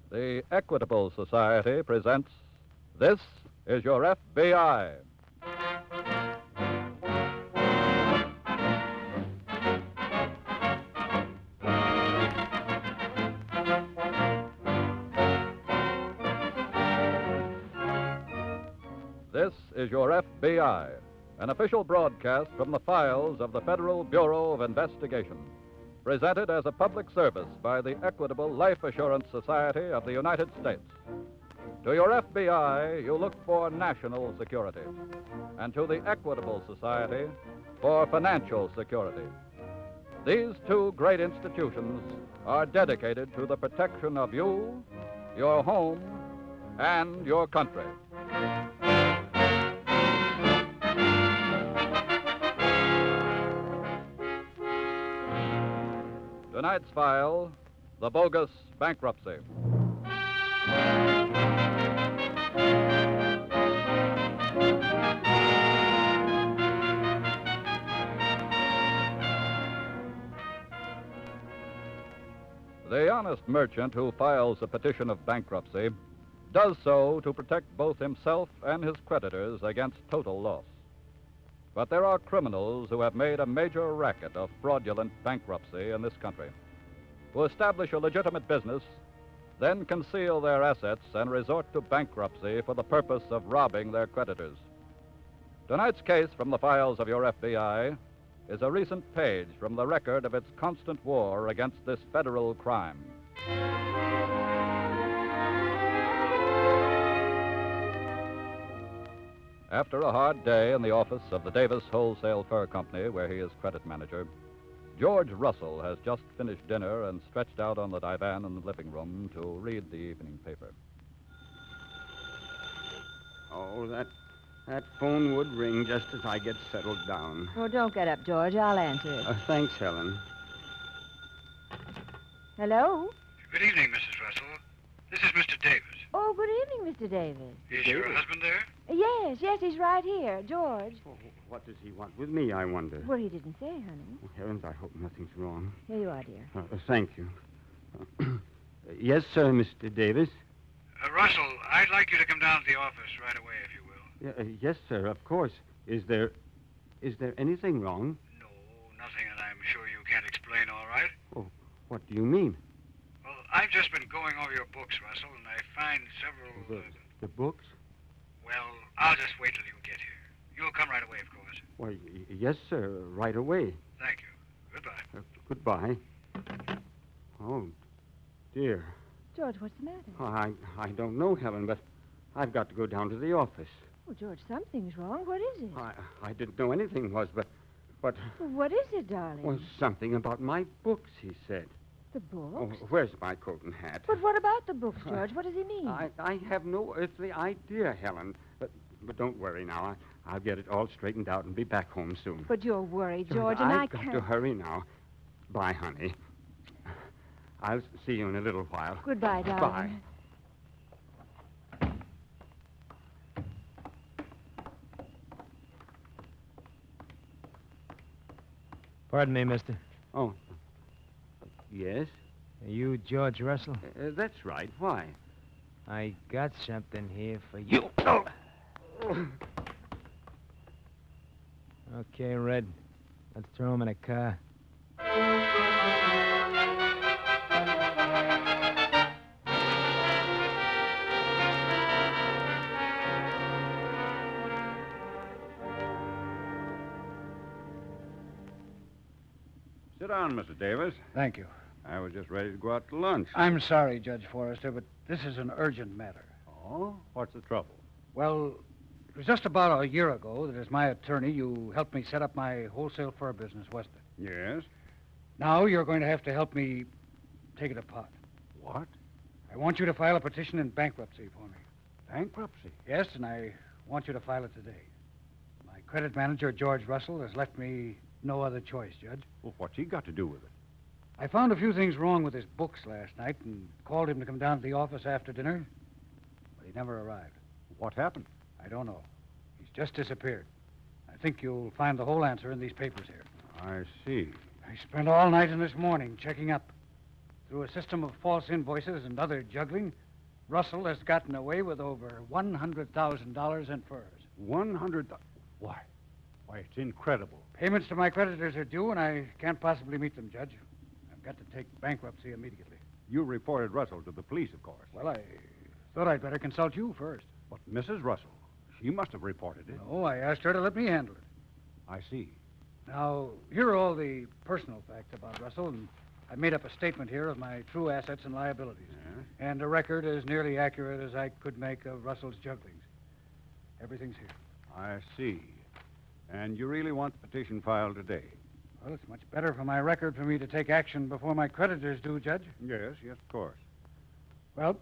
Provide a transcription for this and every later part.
The Equitable Society presents This is Your FBI. This is Your FBI, an official broadcast from the files of the Federal Bureau of Investigation, presented as a public service by the Equitable Life Assurance Society of the United States. To your FBI, you look for national security, and to the Equitable Society for financial security. These two great institutions are dedicated to the protection of you, your home, and your country. Tonight's file, the Bogus Bankruptcy. The honest merchant who files a petition of bankruptcy does so to protect both himself and his creditors against total loss. But there are criminals who have made a major racket of fraudulent bankruptcy in this country, who establish a legitimate business, then conceal their assets and resort to bankruptcy for the purpose of robbing their creditors. Tonight's case from the files of your FBI is a recent page from the record of its constant war against this federal crime. After a hard day in the office of the Davis Wholesale Fur Company, where he is credit manager, George Russell has just finished dinner and stretched out on the divan in the living room to read the evening paper. Oh, that phone would ring just as I get settled down. Oh, don't get up, George. I'll answer it. Thanks, Helen. Hello? Good evening, Mrs. Russell. This is Mr. Davis. Oh, good evening, Mr. Davis. Is your husband there? Yes, he's right here. George. Oh, what does he want with me, I wonder? Well, he didn't say, honey. Oh, heavens, I hope nothing's wrong. Here you are, dear. Thank you. Yes, sir, Mr. Davis. Russell, I'd like you to come down to the office right away, if you will. Yes, sir, of course. Is there anything wrong? No, nothing that I'm sure you can't explain all right. Oh, what do you mean? Well, I've just been going over your books, Russell, and I find several... The books? Well, I'll just wait till you get here. You'll come right away, of course. Why, yes, sir, right away. Thank you. Goodbye. Goodbye. Oh, dear. George, what's the matter? Oh, I don't know, Helen, but I've got to go down to the office. Oh, George, something's wrong. What is it? I didn't know anything was, but... Well, what is it, darling? Well, something about my books, he said. The books? Oh, where's my coat and hat? But what about the books, George? What does he mean? I have no earthly idea, Helen. But don't worry now. I'll get it all straightened out and be back home soon. But you're worried, George, and I I've got to hurry now. Bye, honey. I'll see you in a little while. Goodbye, darling. Bye. Pardon me, mister. Oh. Yes? Are you George Russell? That's right. Why? I got something here for you. Okay, Red. Let's throw him in a car. Sit down, Mr. Davis. Thank you. I was just ready to go out to lunch. I'm sorry, Judge Forrester, but this is an urgent matter. Oh? What's the trouble? Well, it was just about a year ago that as my attorney, you helped me set up my wholesale fur business, wasn't it? Yes? Now you're going to have to help me take it apart. What? I want you to file a petition in bankruptcy for me. Bankruptcy? Yes, and I want you to file it today. My credit manager, George Russell, has left me no other choice, Judge. Well, what's he got to do with it? I found a few things wrong with his books last night and called him to come down to the office after dinner, but he never arrived. What happened? I don't know. He's just disappeared. I think you'll find the whole answer in these papers here. I see. I spent all night and this morning checking up. through a system of false invoices and other juggling, Russell has gotten away with over $100,000 in furs. 100. Why? Why, it's incredible. Payments to my creditors are due, and I can't possibly meet them, Judge. I've got to take bankruptcy immediately. You reported Russell to the police, of course. Well, I thought I'd better consult you first. But Mrs. Russell, she must have reported it. No, I asked her to let me handle it. I see. Now, here are all the personal facts about Russell, and I've made up a statement here of my true assets and liabilities. Yeah? And a record as nearly accurate as I could make of Russell's jugglings. Everything's here. I see. And you really want the petition filed today? Well, it's much better for my record for me to take action before my creditors do, Judge. Yes, of course. Well,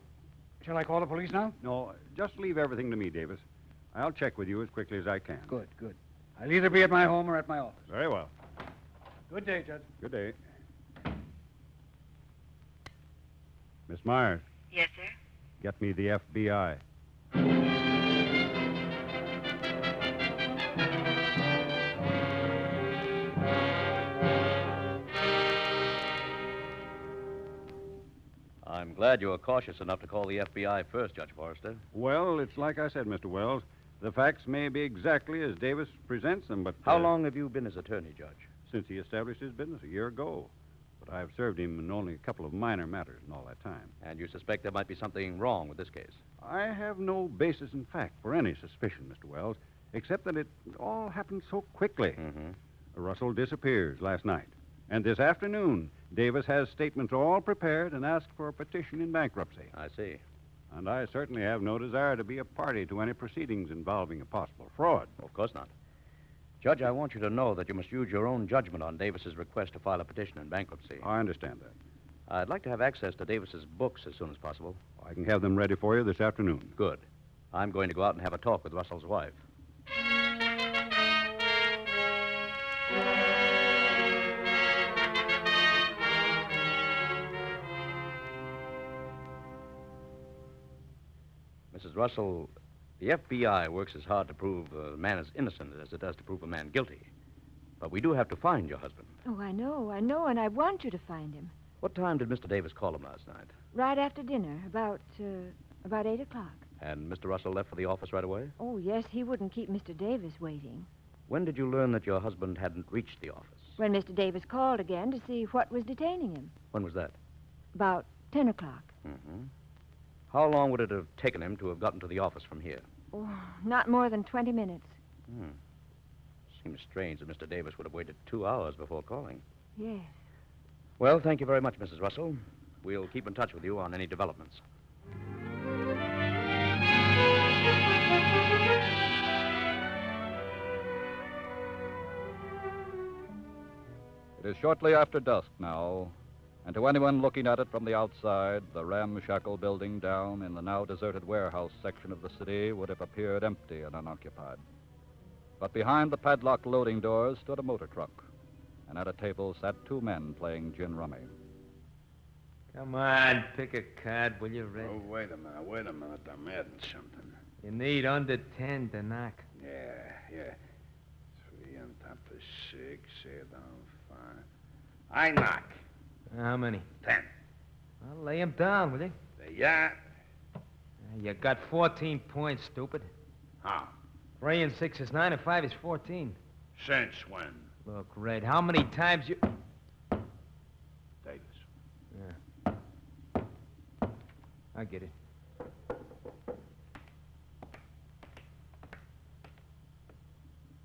shall I call the police now? No, just leave everything to me, Davis. I'll check with you as quickly as I can. Good. I'll either be at my home or at my office. Very well. Good day, Judge. Good day. Miss Myers, Yes, sir. get me the FBI. I'm glad you were cautious enough to call the FBI first, Judge Forrester. Well, it's like I said, Mr. Wells. The facts may be exactly as Davis presents them, but... How long have you been his attorney, Judge? Since he established his business a year ago. But I've served him in only a couple of minor matters in all that time. And you suspect there might be something wrong with this case? I have no basis in fact for any suspicion, Mr. Wells, except that it all happened so quickly. Mm-hmm. Russell disappears last night. And this afternoon, Davis has statements all prepared and asked for a petition in bankruptcy. I see. And I certainly have no desire to be a party to any proceedings involving a possible fraud. Of course not. Judge, I want you to know that you must use your own judgment on Davis's request to file a petition in bankruptcy. I understand that. I'd like to have access to Davis's books as soon as possible. I can have them ready for you this afternoon. Good. I'm going to go out and have a talk with Russell's wife. Mrs. Russell, the FBI works as hard to prove a man is innocent as it does to prove a man guilty. But we do have to find your husband. Oh, I know, and I want you to find him. What time did Mr. Davis call him last night? Right after dinner, about 8 o'clock. And Mr. Russell left for the office right away? Oh, yes, he wouldn't keep Mr. Davis waiting. When did you learn that your husband hadn't reached the office? When Mr. Davis called again to see what was detaining him. When was that? About 10 o'clock. Mm-hmm. How long would it have taken him to have gotten to the office from here? Oh, not more than 20 minutes. Seems strange that Mr. Davis would have waited 2 hours before calling. Yes. Well, thank you very much, Mrs. Russell. We'll keep in touch with you on any developments. It is shortly after dusk now, and to anyone looking at it from the outside, the ramshackle building down in the now deserted warehouse section of the city would have appeared empty and unoccupied. But behind the padlocked loading doors stood a motor truck, and at a table sat two men playing gin rummy. Come on, pick a card, will you, Red? Oh, wait a minute. I'm adding something. You need under 10 to knock. Yeah. 3 on top of 6, 8 on 5. I knock. How many? 10. Well, lay him down, will you? Yeah. You got 14 points, stupid. How? 3 and 6 is 9, and 5 is 14. Since when? Look, Red, how many times you... Davis. Yeah. I get it.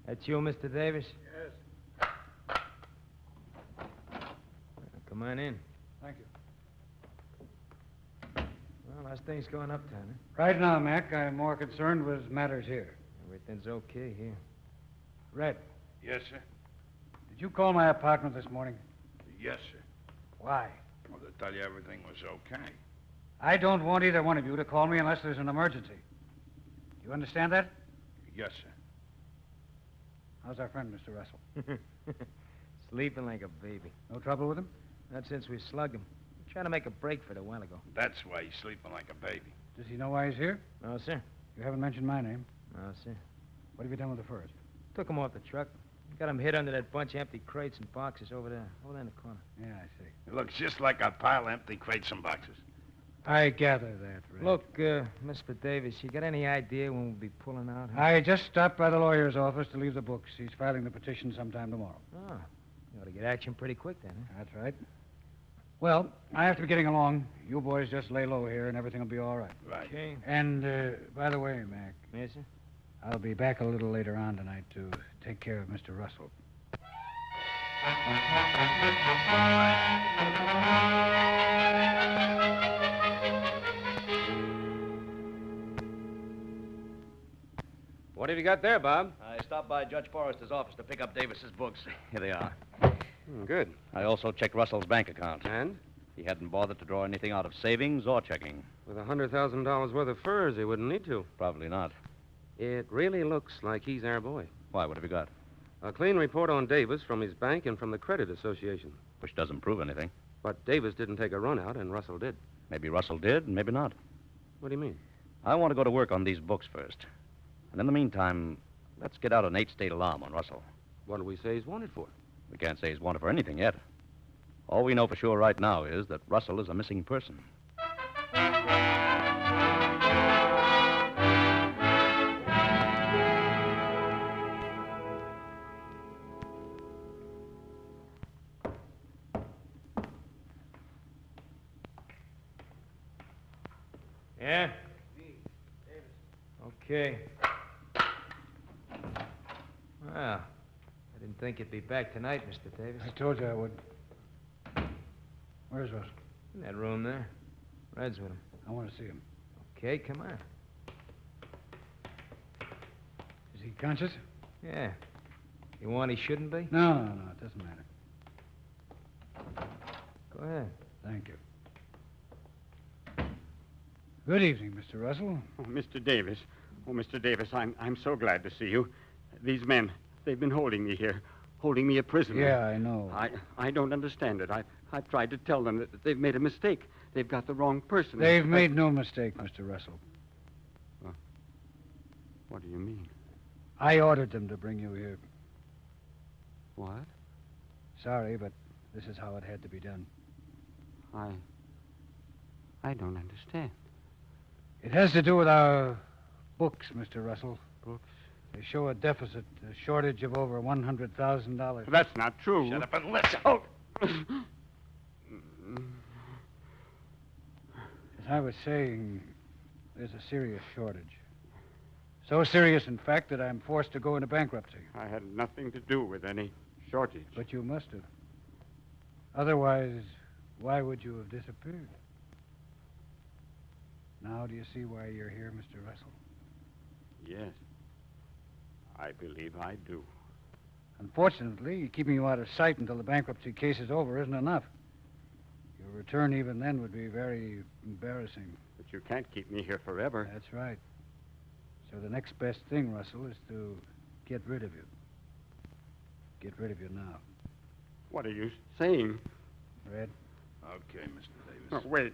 That's you, Mr. Davis? Yes. Come on in. Thank you. Well, how's things going uptown, huh? Right now, Mac, I'm more concerned with matters here. Everything's okay here. Red, Yes, sir. did you call my apartment this morning? Yes, sir. Why? Well, to tell you everything was okay. I don't want either one of you to call me unless there's an emergency. You understand that? Yes, sir. How's our friend, Mr. Russell? Sleeping like a baby. No trouble with him? Not since we slugged him. We tried to make a break for it a while ago. That's why he's sleeping like a baby. Does he know why he's here? No, sir. You haven't mentioned my name. No, sir. What have you done with the furs? Took him off the truck. Got him hid under that bunch of empty crates and boxes over there. Over there in the corner. Yeah, I see. It looks just like a pile of empty crates and boxes. I gather that, Red. Look, Mr. Davis, you got any idea when we'll be pulling out? Huh? I just stopped by the lawyer's office to leave the books. He's filing the petition sometime tomorrow. Oh, you ought to get action pretty quick then, huh? That's right. Well, I have to be getting along. You boys just lay low here and everything will be all right. Right. Okay. And, by the way, Mac, Yes, sir? I'll be back a little later on tonight to take care of Mr. Russell. What have you got there, Bob? I stopped by Judge Forrester's office to pick up Davis's books. Here they are. Good. I also checked Russell's bank account. And? He hadn't bothered to draw anything out of savings or checking. With $100,000 worth of furs, he wouldn't need to. Probably not. It really looks like he's our boy. Why? What have you got? A clean report on Davis from his bank and from the Credit Association. Which doesn't prove anything. But Davis didn't take a run out, and Russell did. Maybe Russell did, and maybe not. What do you mean? I want to go to work on these books first. And in the meantime, let's get out an 8-state alarm on Russell. What do we say he's wanted for? We can't say he's wanted for anything yet. All we know for sure right now is that Russell is a missing person. Yeah? Okay. Well, I didn't think you'd be back tonight, Mr. Davis. I told you I would. Where's Russell? In that room there. Red's with him. I want to see him. Okay, come on. Is he conscious? Yeah. You want he shouldn't be? No, it doesn't matter. Go ahead. Thank you. Good evening, Mr. Russell. Oh, Mr. Davis. Oh, Mr. Davis, I'm so glad to see you. These men, they've been holding me here, holding me a prisoner. Yeah, I know. I don't understand it. I've tried to tell them that they've made a mistake. They've got the wrong person. They've made no mistake, Mr. Russell. What do you mean? I ordered them to bring you here. What? Sorry, but this is how it had to be done. I don't understand. It has to do with our books, Mr. Russell. Books? They show a deficit, a shortage of over $100,000. That's not true. Shut up and listen. Oh! As I was saying, there's a serious shortage. So serious, in fact, that I'm forced to go into bankruptcy. I had nothing to do with any shortage. But you must have. Otherwise, why would you have disappeared? Now do you see why you're here, Mr. Russell? Yes. I believe I do. Unfortunately, keeping you out of sight until the bankruptcy case is over isn't enough. Your return even then would be very embarrassing. But you can't keep me here forever. That's right. So the next best thing, Russell, is to get rid of you. Get rid of you now. What are you saying? Red? Okay, Mr. Davis. Oh, wait.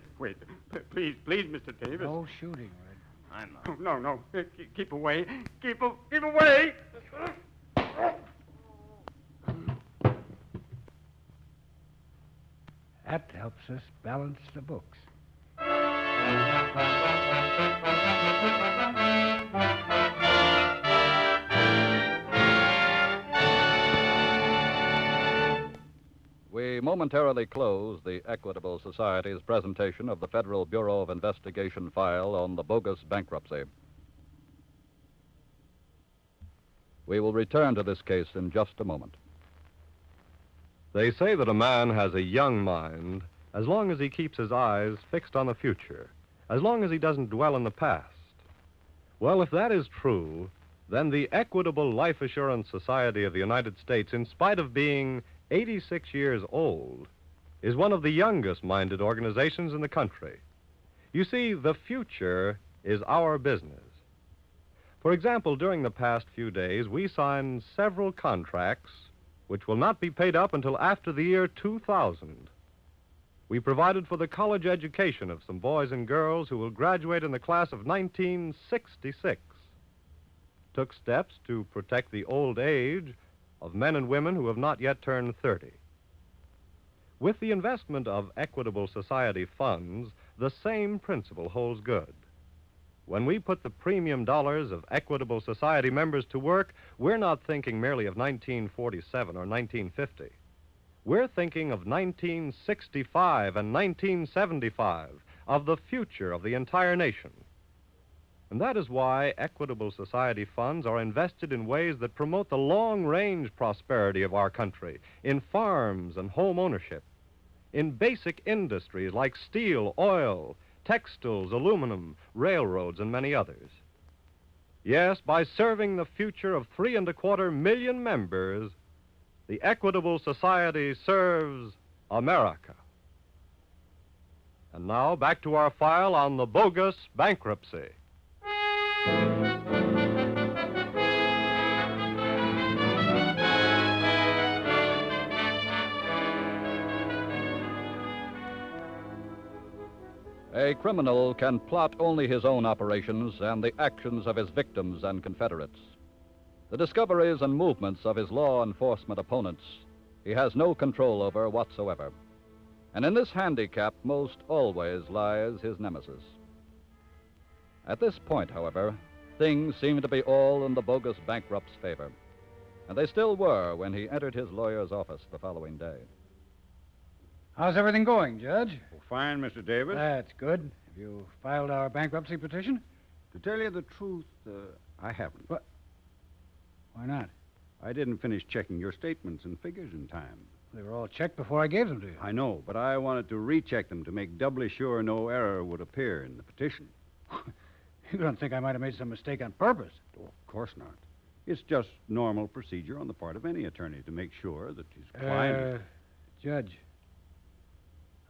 Please, Mr. Davis. No shooting, Red. I know. Oh, no. Keep away. Keep away. That helps us balance the books. We momentarily close the Equitable Society's presentation of the Federal Bureau of Investigation file on the Bogus bankruptcy. We will return to this case in just a moment. They say that a man has a young mind as long as he keeps his eyes fixed on the future, as long as he doesn't dwell in the past. Well, if that is true, then the Equitable Life Assurance Society of the United States, in spite of being 86 years old, is one of the youngest-minded organizations in the country. You see, the future is our business. For example, during the past few days, we signed several contracts which will not be paid up until after the year 2000. We provided for the college education of some boys and girls who will graduate in the class of 1966. Took steps to protect the old age of men and women who have not yet turned 30. With the investment of Equitable Society funds, the same principle holds good. When we put the premium dollars of Equitable Society members to work, we're not thinking merely of 1947 or 1950. We're thinking of 1965 and 1975, of the future of the entire nation. And that is why Equitable Society funds are invested in ways that promote the long-range prosperity of our country, in farms and home ownership, in basic industries like steel, oil, textiles, aluminum, railroads, and many others. Yes, by serving the future of 3.25 million members, the Equitable Society serves America. And now, back to our file on the bogus bankruptcy. A criminal can plot only his own operations and the actions of his victims and confederates. The discoveries and movements of his law enforcement opponents he has no control over whatsoever. And in this handicap most always lies his nemesis. At this point, however, things seem to be all in the bogus bankrupt's favor. And they still were when he entered his lawyer's office the following day. How's everything going, Judge? Oh, fine, Mr. Davis. That's good. Have you filed our bankruptcy petition? To tell you the truth, I haven't. What? Why not? I didn't finish checking your statements and figures in time. They were all checked before I gave them to you. I know, but I wanted to recheck them to make doubly sure no error would appear in the petition. You don't think I might have made some mistake on purpose? Oh, of course not. It's just normal procedure on the part of any attorney to make sure that his client... Judge,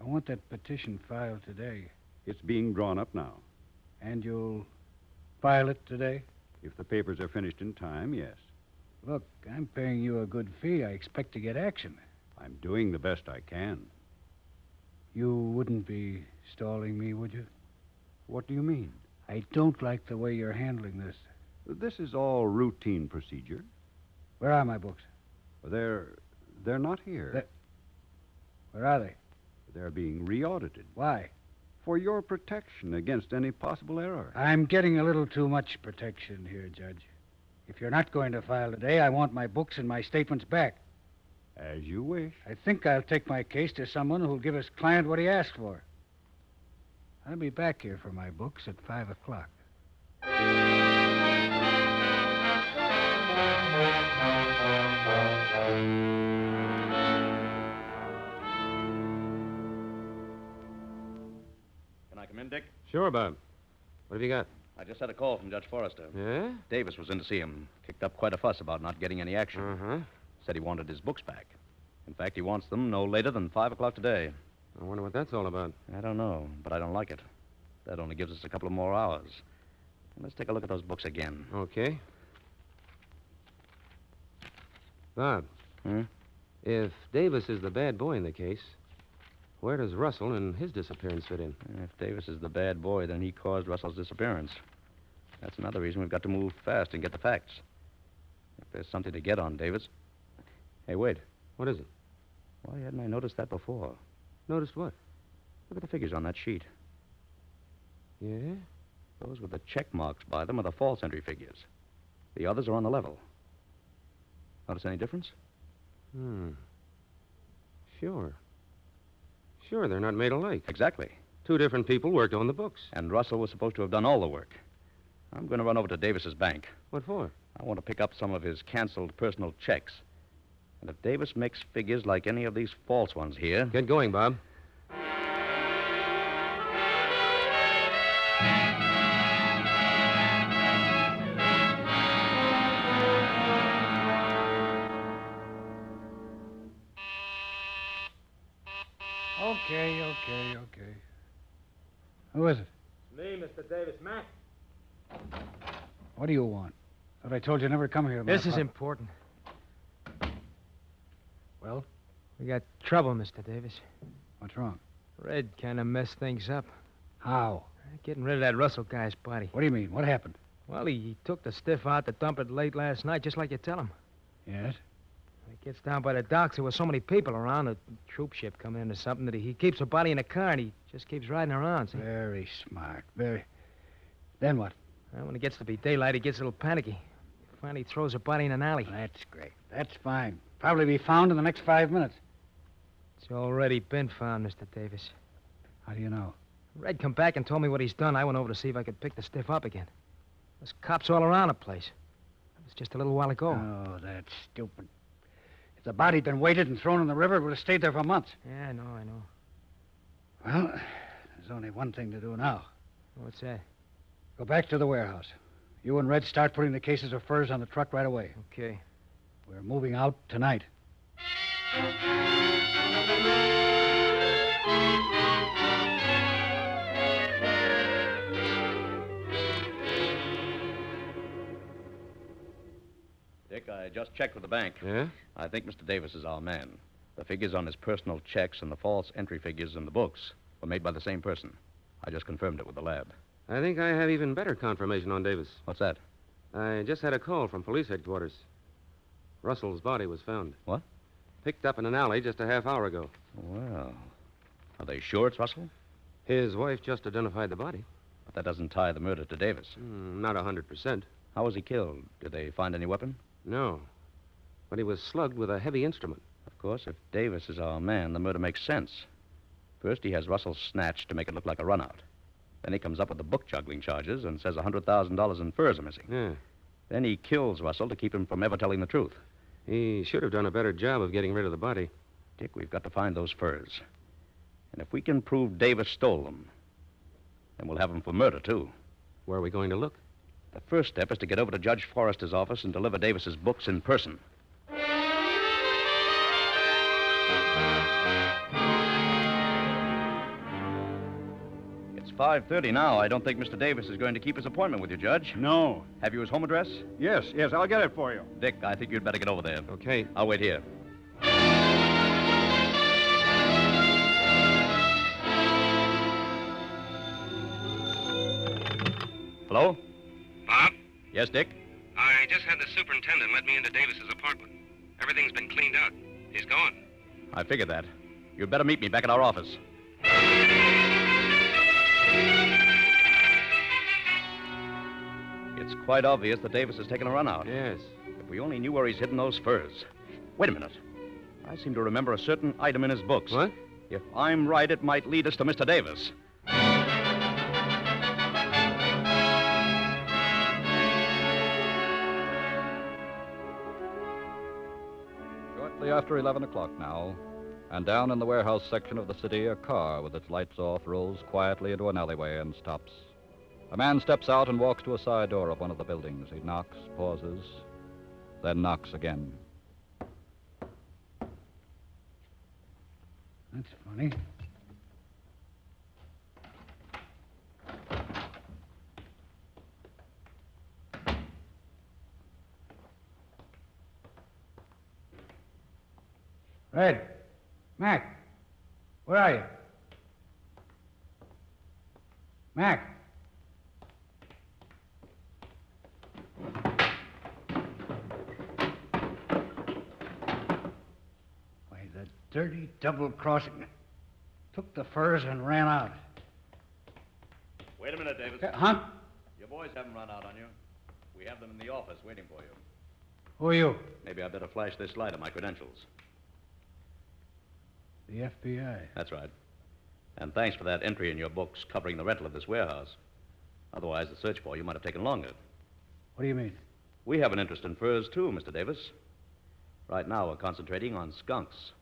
I want that petition filed today. It's being drawn up now. And you'll file it today? If the papers are finished in time, yes. Look, I'm paying you a good fee. I expect to get action. I'm doing the best I can. You wouldn't be stalling me, would you? What do you mean? I don't like the way you're handling this. This is all routine procedure. Where are my books? They're not here. Where are they? They're being re-audited. Why? For your protection against any possible error. I'm getting a little too much protection here, Judge. If you're not going to file today, I want my books and my statements back. As you wish. I think I'll take my case to someone who'll give his client what he asked for. I'll be back here for my books at 5 o'clock. Can I come in, Dick? Sure, Bob. What have you got? I just had a call from Judge Forrester. Yeah? Davis was in to see him. Kicked up quite a fuss about not getting any action. Uh-huh. Said he wanted his books back. In fact, he wants them no later than 5 o'clock today. I wonder what that's all about. I don't know, but I don't like it. That only gives us a couple of more hours. Let's take a look at those books again. Okay. Bob. Hmm? If Davis is the bad boy in the case, where does Russell and his disappearance fit in? If Davis is the bad boy, then he caused Russell's disappearance. That's another reason we've got to move fast and get the facts. If there's something to get on Davis... Hey, wait. What is it? Why hadn't I noticed that before? Noticed what? Look at the figures on that sheet. Yeah? Those with the check marks by them are the false entry figures. The others are on the level. Notice any difference? Sure. Sure, they're not made alike. Exactly. Two different people worked on the books. And Russell was supposed to have done all the work. I'm going to run over to Davis's bank. What for? I want to pick up some of his canceled personal checks. And if Davis makes figures like any of these false ones here... Get going, Bob. Okay. Who is it? Me, Mr. Davis. Mac. What do you want? Thought I told you never come here. This is important. Well? We got trouble, Mr. Davis. What's wrong? Red kind of messed things up. How? Getting rid of that Russell guy's body. What do you mean? What happened? Well, he took the stiff out to dump it late last night, just like you tell him. Yes? When he gets down by the docks, there were so many people around, a troop ship coming in or something, that he keeps a body in a car and he just keeps riding around. See? Very smart. Very. Then what? Well, when it gets to be daylight, he gets a little panicky. Finally throws a body in an alley. That's great. That's fine. Probably be found in the next 5 minutes. It's already been found, Mr. Davis. How do you know? Red come back and told me what he's done. I went over to see if I could pick the stiff up again. There's cops all around the place. It was just a little while ago. Oh, that's stupid. If the body'd been weighted and thrown in the river, it would have stayed there for months. Yeah, I know. Well, there's only one thing to do now. What's that? Go back to the warehouse. You and Red start putting the cases of furs on the truck right away. Okay. We're moving out tonight. Dick, I just checked with the bank. Yeah? I think Mr. Davis is our man. The figures on his personal checks and the false entry figures in the books were made by the same person. I just confirmed it with the lab. I think I have even better confirmation on Davis. What's that? I just had a call from police headquarters. Russell's body was found. What? Picked up in an alley just a half hour ago. Well, are they sure it's Russell? His wife just identified the body. But that doesn't tie the murder to Davis. Not 100%. How was he killed? Did they find any weapon? No. But he was slugged with a heavy instrument. Of course, if Davis is our man, the murder makes sense. First, he has Russell snatched to make it look like a runout. Then he comes up with the book juggling charges and says $100,000 in furs are missing. Yeah. Then he kills Russell to keep him from ever telling the truth. He should have done a better job of getting rid of the body. Dick, we've got to find those furs. And if we can prove Davis stole them, then we'll have him for murder, too. Where are we going to look? The first step is to get over to Judge Forrester's office and deliver Davis's books in person. It's 5:30 now. I don't think Mr. Davis is going to keep his appointment with you, Judge. No. Have you his home address? Yes, I'll get it for you. Dick, I think you'd better get over there. Okay. I'll wait here. Hello? Bob? Yes, Dick? I just had the superintendent let me into Davis's apartment. Everything's been cleaned out. He's gone. I figured that. You'd better meet me back at our office. It's quite obvious that Davis has taken a run out. Yes. If we only knew where he's hidden those furs. Wait a minute. I seem to remember a certain item in his books. What? If I'm right, it might lead us to Mr. Davis. Shortly after 11 o'clock now, and down in the warehouse section of the city, a car with its lights off rolls quietly into an alleyway and stops. A man steps out and walks to a side door of one of the buildings. He knocks, pauses, then knocks again. That's funny. Red. Mac. Where are you? Mac. Why, the dirty double-crossing. Took the furs and ran out. Wait a minute, Davis. Huh? Your boys haven't run out on you. We have them in the office waiting for you. Who are you? Maybe I better flash this light on my credentials. The FBI. That's right. And thanks for that entry in your books covering the rental of this warehouse. Otherwise, the search for you might have taken longer. What do you mean? We have an interest in furs, too, Mr. Davis. Right now, we're concentrating on skunks.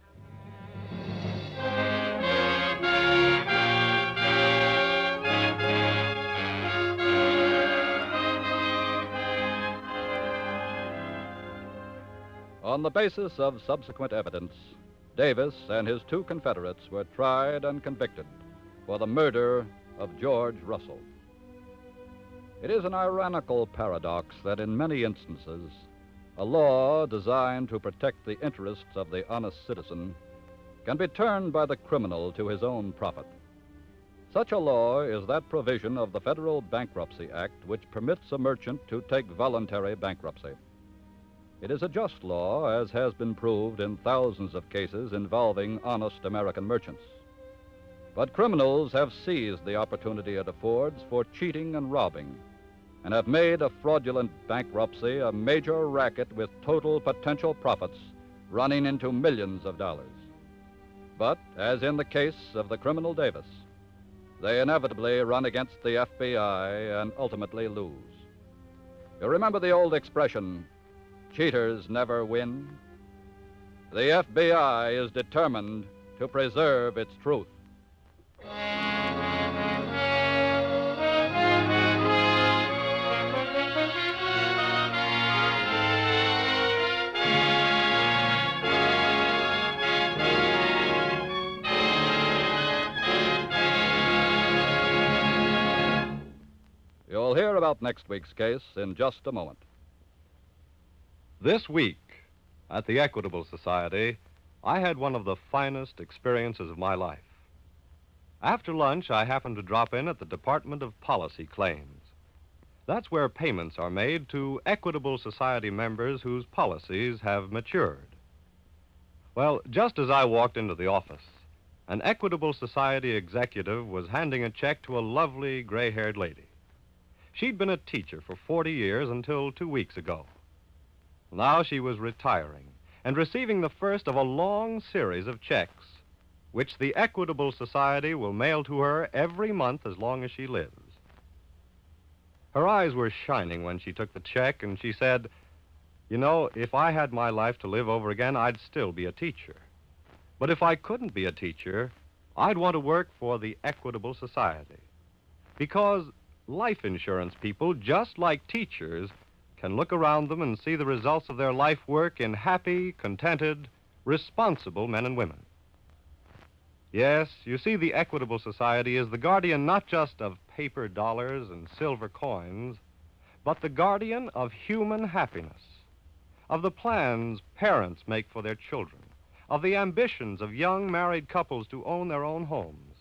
On the basis of subsequent evidence, Davis and his two Confederates were tried and convicted for the murder of George Russell. It is an ironical paradox that in many instances, a law designed to protect the interests of the honest citizen can be turned by the criminal to his own profit. Such a law is that provision of the Federal Bankruptcy Act which permits a merchant to take voluntary bankruptcy. It is a just law, as has been proved in thousands of cases involving honest American merchants. But criminals have seized the opportunity it affords for cheating and robbing, and have made a fraudulent bankruptcy a major racket with total potential profits running into millions of dollars. But, as in the case of the criminal Davis, they inevitably run against the FBI and ultimately lose. You remember the old expression, cheaters never win? The FBI is determined to preserve its truth. You'll hear about next week's case in just a moment. This week, at the Equitable Society, I had one of the finest experiences of my life. After lunch, I happened to drop in at the Department of Policy Claims. That's where payments are made to Equitable Society members whose policies have matured. Well, just as I walked into the office, an Equitable Society executive was handing a check to a lovely gray-haired lady. She'd been a teacher for 40 years until 2 weeks ago. Now she was retiring and receiving the first of a long series of checks, which the Equitable Society will mail to her every month as long as she lives. Her eyes were shining when she took the check, and she said, "You know, if I had my life to live over again, I'd still be a teacher. But if I couldn't be a teacher, I'd want to work for the Equitable Society. Because life insurance people, just like teachers, can look around them and see the results of their life work in happy, contented, responsible men and women." Yes, you see, the Equitable Society is the guardian not just of paper dollars and silver coins, but the guardian of human happiness, of the plans parents make for their children, of the ambitions of young married couples to own their own homes,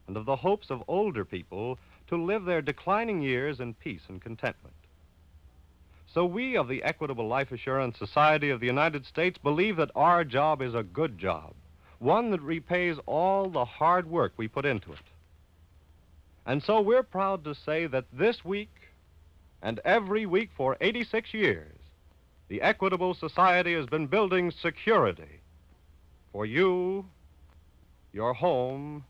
and of the hopes of older people to live their declining years in peace and contentment. So we of the Equitable Life Assurance Society of the United States believe that our job is a good job, one that repays all the hard work we put into it. And so we're proud to say that this week, and every week for 86 years, the Equitable Society has been building security for you, your home,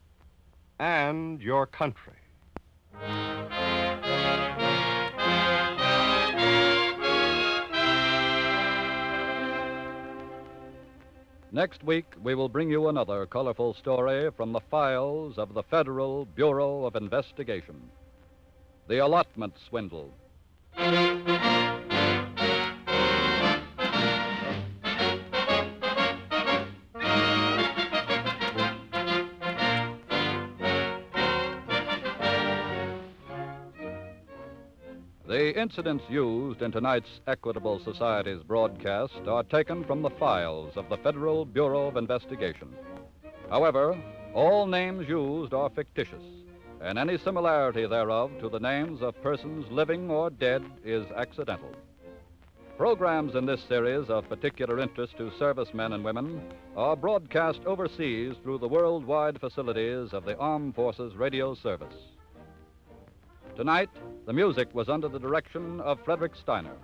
and your country. Next week, we will bring you another colorful story from the files of the Federal Bureau of Investigation. The allotment swindle. The incidents used in tonight's Equitable Society's broadcast are taken from the files of the Federal Bureau of Investigation. However, all names used are fictitious, and any similarity thereof to the names of persons living or dead is accidental. Programs in this series of particular interest to servicemen and women are broadcast overseas through the worldwide facilities of the Armed Forces Radio Service. Tonight, the music was under the direction of Frederick Steiner.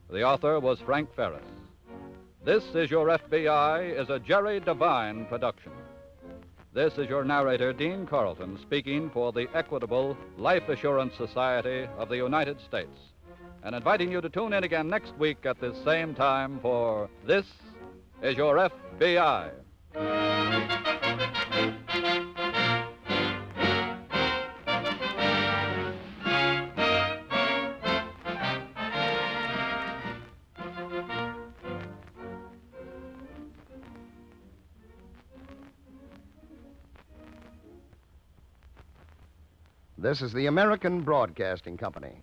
The author was Frank Ferris. This Is Your FBI is a Jerry Devine production. This is your narrator, Dean Carlton, speaking for the Equitable Life Assurance Society of the United States, and inviting you to tune in again next week at this same time for This Is Your FBI. This is the American Broadcasting Company.